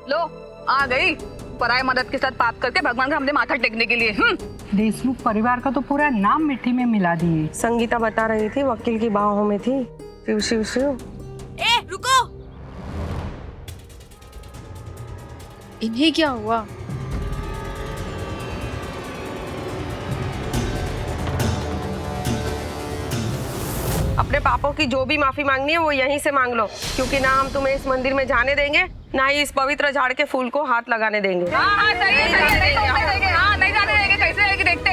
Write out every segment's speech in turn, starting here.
लो आ गई पराई मदद के साथ पाप करके भगवान का हमने माथा टेकने के लिए। देशमुख परिवार का तो पूरा नाम मिट्टी में मिला दिए। संगीता बता रही थी वकील की बाहों में थी। शिव शिव शिव। ए रुको, इन्हें क्या हुआ? अपने पापों की जो भी माफी मांगनी है वो यहीं से मांग लो, क्योंकि ना हम तुम्हें इस मंदिर में जाने देंगे, ना ही इस पवित्र झाड़ के फूल को हाथ लगाने देंगे। नहीं जाने देंगे, कैसे रहेगी देखते।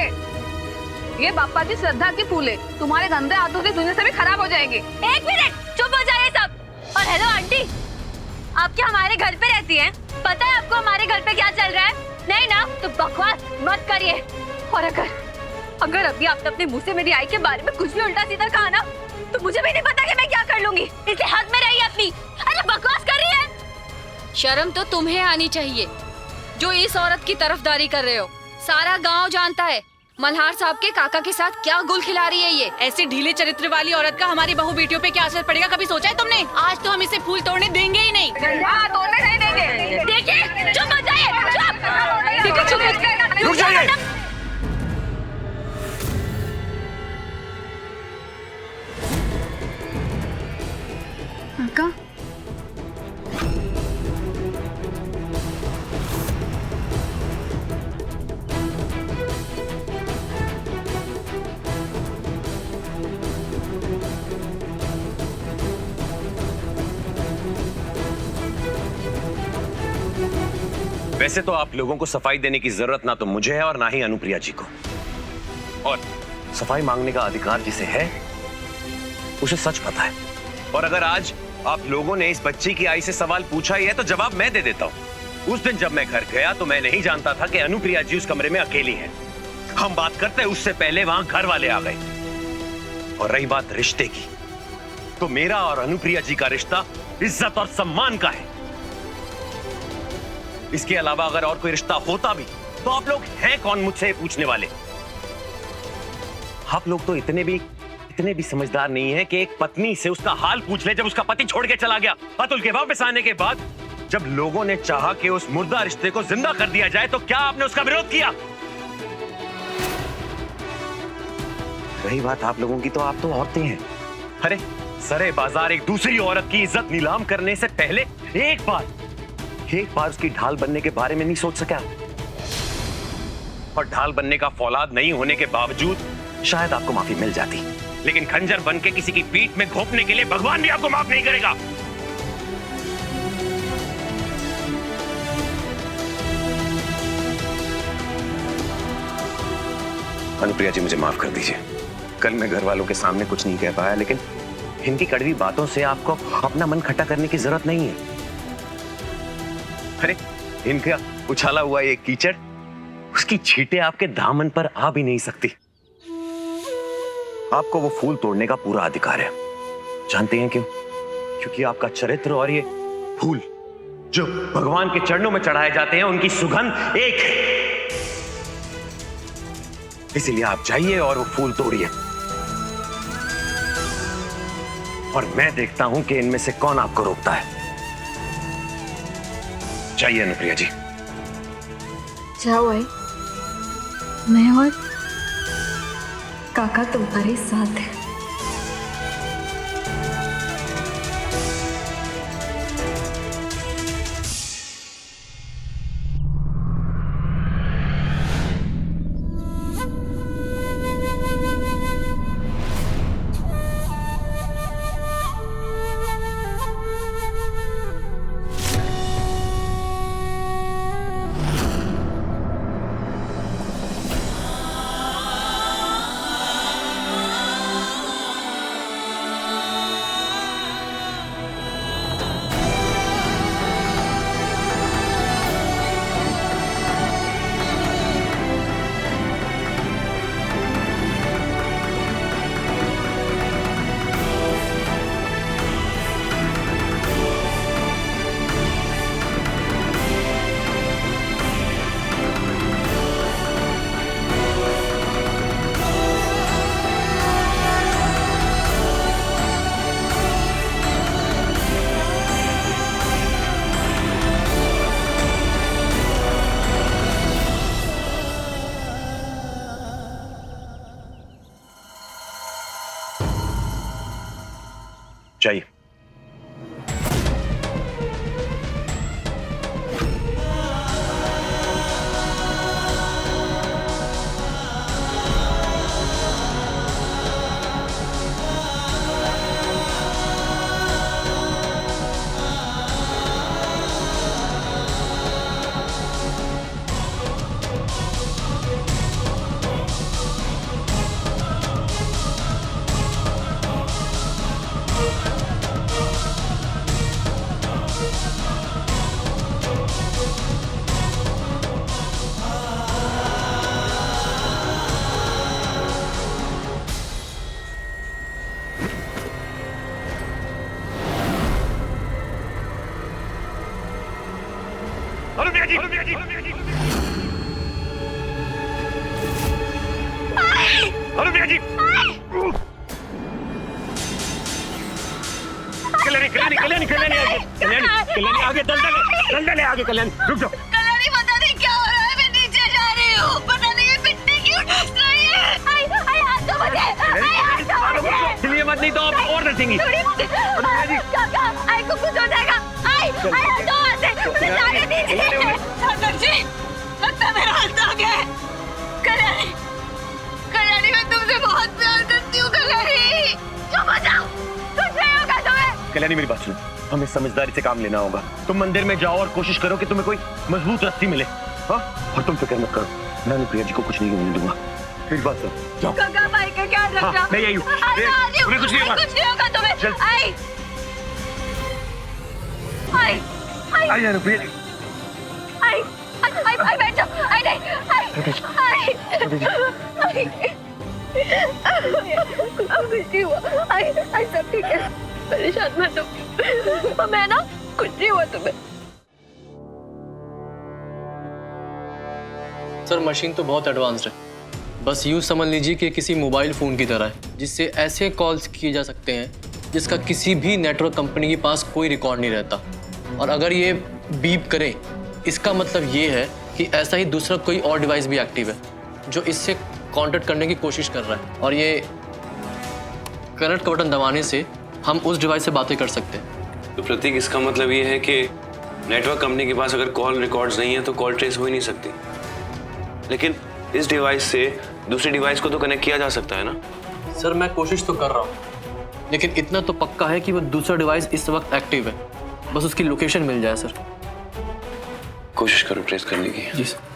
ये बापा की श्रद्धा की फूल है, तुम्हारे गंदे हाथों से दुनिया से भी खराब हो जाएंगे। एक मिनट, चुप हो जाइए सब। और हेलो आंटी, आप क्या हमारे घर पे रहती हैं? पता है आपको हमारे घर पे क्या चल रहा है? नहीं ना, तो बकवास मत करिए। और अगर अभी आपने अपने मुंह से मेरी आई के बारे में कुछ भी उल्टा सीधा कहा ना, तो मुझे भी नहीं पता कि मैं क्या कर लूंगी। इसलिए हद में रहिए अपनी। अरे बकवास कर रही है। शर्म तो तुम्हें आनी चाहिए जो इस औरत की तरफदारी कर रहे हो। सारा गांव जानता है मल्हार साहब के काका के साथ क्या गुल खिला रही है ये। ऐसे ढीले चरित्र वाली औरत का हमारी बहू बेटियों पे क्या असर पड़ेगा, कभी सोचा है तुमने? आज तो हम इसे फूल तोड़ने देंगे ही नहीं। तोड़ने नहीं देंगे। देखिए, चुप हो जाइए, चुप। रुक जाइए। काका, वैसे तो आप लोगों को सफाई देने की जरूरत ना तो मुझे है और ना ही अनुप्रिया जी को। और सफाई मांगने का अधिकार जिसे है उसे सच पता है। और अगर आज आप लोगों ने इस बच्ची की आई से सवाल पूछा ही है तो जवाब मैं दे देता हूं। उस दिन जब मैं घर गया तो मैं नहीं जानता था कि अनुप्रिया जी उस कमरे में अकेली है। हम बात करते उससे पहले वहां घर वाले आ गए। और रही बात रिश्ते की, तो मेरा और अनुप्रिया जी का रिश्ता इज्जत और सम्मान का है। इसके अलावा अगर और कोई रिश्ता होता भी तो आप लोग हैं कौन मुझसे पूछने वाले? आप लोग तो इतने भी समझदार नहीं है कि एक पत्नी से उसका हाल पूछ ले जब उसका पति छोड़ के चला गया। अतुल के वापस आने के बाद जब लोगों ने चाहा कि उस मुर्दा रिश्ते को जिंदा कर दिया जाए तो क्या आपने उसका विरोध किया? रही बात आप लोगों की, तो आप तो औरतें हैं। अरे सरे बाजार एक दूसरी औरत की इज्जत नीलाम करने से पहले एक बार उसकी ढाल बनने के बारे में नहीं सोच सका। और ढाल बनने का फौलाद नहीं होने के बावजूद शायद आपको माफी मिल जाती, लेकिन खंजर बन के किसी की पीठ में घोंपने के लिए भगवान भी आपको माफ नहीं करेगा। अनुप्रिया जी मुझे माफ कर दीजिए। कल मैं घर वालों के सामने कुछ नहीं कह पाया, लेकिन इनकी कड़वी बातों से आपको अपना मन खट्टा करने की जरूरत नहीं है। अरे इनका उछाला हुआ ये कीचड़, उसकी छींटे आपके दामन पर आ भी नहीं सकती। आपको वो फूल तोड़ने का पूरा अधिकार है। जानते हैं क्यों? क्योंकि आपका चरित्र और ये फूल जो भगवान के चरणों में चढ़ाए जाते हैं उनकी सुगंध एक है। इसीलिए आप जाइए और वो फूल तोड़िए, और मैं देखता हूं कि इनमें से कौन आपको रोकता है। जाइए अनुप्रिया जी। जाओ आई, मैं और काका तुम्हारे साथ है। अनुप्रिया जी, अनुप्रिया जी, अनुप्रिया जी, कल्याणी, कल्याणी, कल्याणी, कल्याणी आगे, कल्याणी, कल्याणी आगे, दलदल है आगे, कल्याणी, रुक जाओ। कल्याणी, पता नहीं क्या हो रहा है, मैं नीचे जा रही हूँ, पता नहीं ये पिट्टी क्यों डस रही है। आई हाथ दो मुझे, आई हाथ दो मुझे। चलिए मत, नहीं तो आप और दसेंगी। काका, आई को कुछ हो जाएगा। आई हाथ दो हाथ से, मुझे जाने दीजिए। चाचा जी, लगता है मेरा हाथ आ गया है। कल्याणी, कल्याणी, मैं तुमसे बहुत प्यार करती हूँ कल्याणी। चुप हो जाओ, कुछ नहीं होगा तुम्हें। कल्याणी मेरी बात सुनो, हमें समझदारी से काम लेना होगा। तुम मंदिर में जाओ और कोशिश करो कि तुम्हें कोई मजबूत रस्सी मिले। हाँ, और तुम फिक्र मत करो, मैं अनुप्रिया जी को कुछ नहीं होने दूंगा। मेरी बात सुनो, जाओ। काका, भाई का क्या रखना? हाँ, मैं यही हूँ। तुम्हें कुछ नहीं होगा। कुछ नहीं होगा तुम्हें। चल। आई, आई, आई, आई अनुप्रिया जी, आई, आई, आई, बैठ जाओ। आई नहीं, आई, आई, अब कुछ नहीं हुआ। आई सब ठीक है, परेशान मत हो। मैं ना, कुछ नहीं हुआ तुम्हें। सर मशीन तो बहुत एडवांस्ड है, बस यूँ समझ लीजिए कि किसी मोबाइल फ़ोन की तरह है, जिससे ऐसे कॉल्स किए जा सकते हैं जिसका किसी भी नेटवर्क कंपनी के पास कोई रिकॉर्ड नहीं रहता। और अगर ये बीप करे, इसका मतलब ये है कि ऐसा ही दूसरा कोई और डिवाइस भी एक्टिव है जो इससे कांटेक्ट करने की कोशिश कर रहा है, और ये कनेक्ट का बटन दबाने से हम उस डिवाइस से बातें कर सकते हैं। तो प्रतीक, इसका मतलब ये है कि नेटवर्क कंपनी के पास अगर कॉल रिकॉर्ड्स नहीं है तो कॉल ट्रेस हो ही नहीं सकती, लेकिन इस डिवाइस से दूसरे डिवाइस को तो कनेक्ट किया जा सकता है ना? सर मैं कोशिश तो कर रहा हूँ, लेकिन इतना तो पक्का है कि वो दूसरा डिवाइस इस वक्त एक्टिव है, बस उसकी लोकेशन मिल जाए सर। कोशिश करो ट्रेस करने की। जी सर।